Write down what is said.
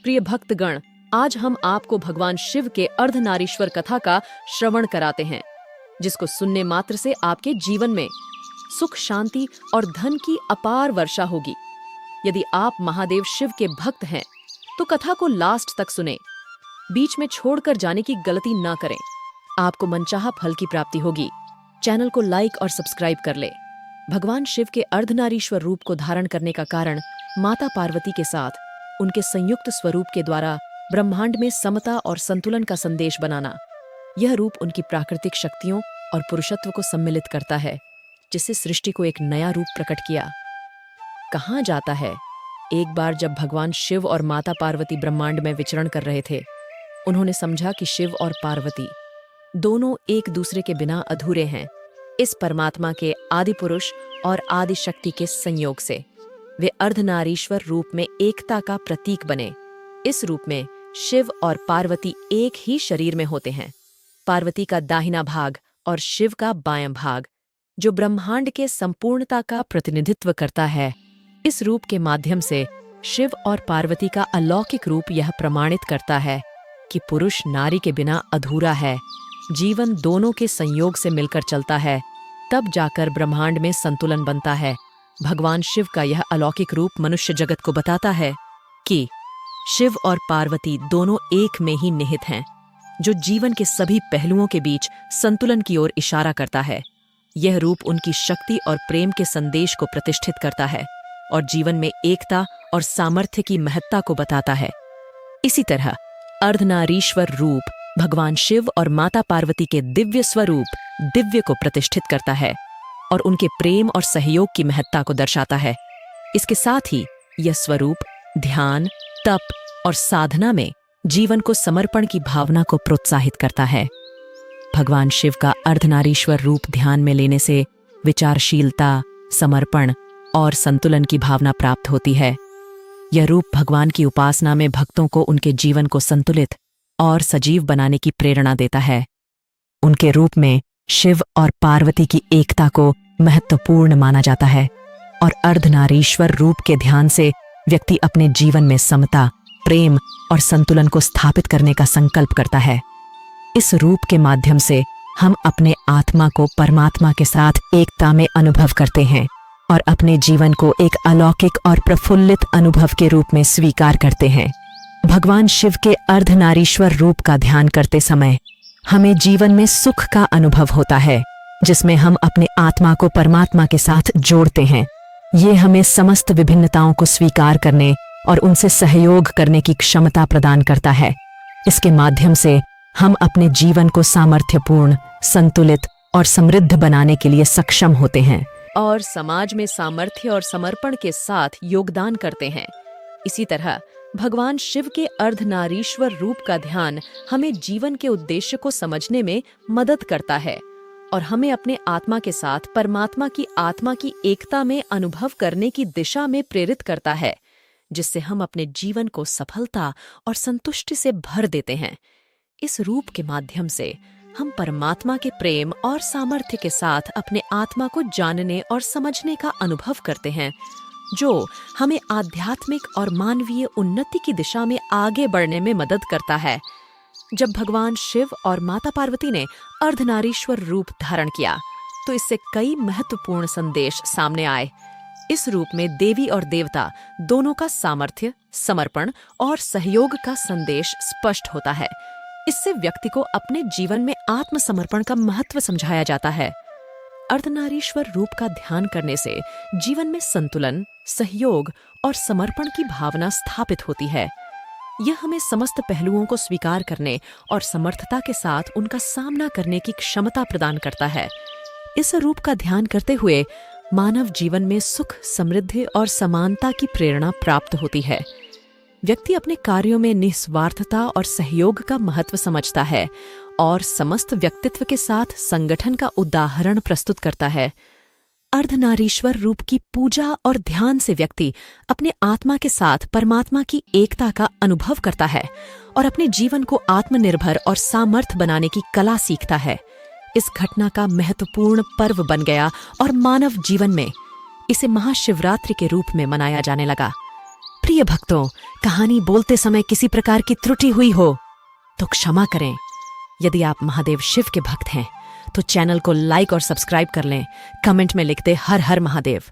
प्रिय भक्तगण, आज हम आपको भगवान शिव के अर्धनारीश्वर कथा का श्रवण कराते हैं, जिसको सुनने मात्र से आपके जीवन में सुख, शांति और धन की अपार वर्षा होगी। यदि आप महादेव शिव के भक्त हैं, तो कथा को लास्ट तक सुने, बीच में छोड़कर जाने की गलती ना करें। आपको मनचाहा फल की प्राप्ति होगी। चैनल को लाइक और सब्सक्राइब कर ले। भगवान शिव के अर्धनारीश्वर रूप को धारण करने का कारण माता पार्वती के साथ उनके संयुक्त स्वरूप के द्वारा ब्रह्मांड में समता और संतुलन का संदेश बनाना। यह रूप उनकी प्राकृतिक शक्तियों और पुरुषत्व को सम्मिलित करता है, जिससे सृष्टि को एक नया रूप प्रकट किया। कहा जाता है, एक बार जब भगवान शिव और माता पार्वती ब्रह्मांड में विचरण कर रहे थे, उन्होंने समझा कि शिव और पार्वती दोनों एक दूसरे के बिना अधूरे हैं। इस परमात्मा के आदि पुरुष और आदि शक्ति के संयोग से वे अर्धनारीश्वर रूप में एकता का प्रतीक बने। इस रूप में शिव और पार्वती एक ही शरीर में होते हैं। पार्वती का दाहिना भाग और शिव का बायां भाग, जो ब्रह्मांड के संपूर्णता का प्रतिनिधित्व करता है। इस रूप के माध्यम से शिव और पार्वती का अलौकिक रूप यह प्रमाणित करता है कि पुरुष नारी के बिना अधूरा है। जीवन दोनों के संयोग से मिलकर चलता है, तब जाकर ब्रह्मांड में संतुलन बनता है। भगवान शिव का यह अलौकिक रूप मनुष्य जगत को बताता है कि शिव और पार्वती दोनों एक में ही निहित हैं, जो जीवन के सभी पहलुओं के बीच संतुलन की ओर इशारा करता है। यह रूप उनकी शक्ति और प्रेम के संदेश को प्रतिष्ठित करता है और जीवन में एकता और सामर्थ्य की महत्ता को बताता है। इसी तरह अर्धनारीश्वर रूप भगवान शिव और माता पार्वती के दिव्य स्वरूप दिव्य को प्रतिष्ठित करता है और उनके प्रेम और सहयोग की महत्ता को दर्शाता है। इसके साथ ही यह स्वरूप ध्यान, तप और साधना में जीवन को समर्पण की भावना को प्रोत्साहित करता है। भगवान शिव का अर्धनारीश्वर रूप ध्यान में लेने से विचारशीलता, समर्पण और संतुलन की भावना प्राप्त होती है। यह रूप भगवान की उपासना में भक्तों को उनके जीवन को संतुलित और सजीव बनाने की प्रेरणा देता है। उनके रूप में शिव और पार्वती की एकता को महत्वपूर्ण माना जाता है और अर्धनारीश्वर रूप के ध्यान से व्यक्ति अपने जीवन में समता, प्रेम और संतुलन को स्थापित करने का संकल्प करता है। इस रूप के माध्यम से हम अपने आत्मा को परमात्मा के साथ एकता में अनुभव करते हैं और अपने जीवन को एक अलौकिक और प्रफुल्लित अनुभव के रूप में स्वीकार करते हैं। भगवान शिव के अर्धनारीश्वर रूप का ध्यान करते समय हमें जीवन में सुख का अनुभव होता है, जिसमें हम अपने आत्मा को परमात्मा के साथ जोड़ते हैं। ये हमें समस्त विभिन्नताओं को स्वीकार करने और उनसे सहयोग करने की क्षमता प्रदान करता है। इसके माध्यम से हम अपने जीवन को सामर्थ्यपूर्ण, संतुलित और समृद्ध बनाने के लिए सक्षम होते हैं और समाज में सामर्थ्य और समर्पण के साथ योगदान करते हैं। इसी तरह भगवान शिव के अर्धनारीश्वर रूप का ध्यान हमें जीवन के उद्देश्य को समझने में मदद करता है और हमें अपने आत्मा के साथ परमात्मा की आत्मा की एकता में अनुभव करने की दिशा में प्रेरित करता है, जिससे हम अपने जीवन को सफलता और संतुष्टि से भर देते हैं। इस रूप के माध्यम से हम परमात्मा के प्रेम और सामर्थ्य के साथ अपने आत्मा को जानने और समझने का अनुभव करते हैं, जो हमें आध्यात्मिक और मानवीय उन्नति की दिशा में आगे बढ़ने में मदद करता है। जब भगवान शिव और माता पार्वती ने अर्धनारीश्वर रूप धारण किया, तो इससे कई महत्वपूर्ण संदेश सामने आए। इस रूप में देवी और देवता दोनों का सामर्थ्य, समर्पण और सहयोग का संदेश स्पष्ट होता है। इससे व्यक्ति को अपने जीवन में आत्मसमर्पण का महत्व समझाया जाता है। अर्धनारीश्वर रूप का ध्यान करने से जीवन में संतुलन, सहयोग और समर्पण की भावना स्थापित होती है। यह हमें समस्त पहलुओं को स्वीकार करने और समर्थता के साथ उनका सामना करने की क्षमता प्रदान करता है। इस रूप का ध्यान करते हुए मानव जीवन में सुख, समृद्धि और समानता की प्रेरणा प्राप्त होती है। व्यक्ति अपने कार्यों में निस्वार्थता और सहयोग का महत्व समझता है और समस्त व्यक्तित्व के साथ संगठन का उदाहरण प्रस्तुत करता है। अर्धनारीश्वर रूप की पूजा और ध्यान से व्यक्ति अपने आत्मा के साथ परमात्मा की एकता का अनुभव करता है और अपने जीवन को आत्मनिर्भर और सामर्थ बनाने की कला सीखता है। इस घटना का महत्वपूर्ण पर्व बन गया और मानव जीवन में इसे महाशिवरात्रि के रूप में मनाया जाने लगा। प्रिय भक्तों, कहानी बोलते समय किसी प्रकार की त्रुटि हुई हो तो क्षमा करें। यदि आप महादेव शिव के भक्त हैं तो चैनल को लाइक और सब्सक्राइब कर लें। कमेंट में लिख दें हर हर महादेव।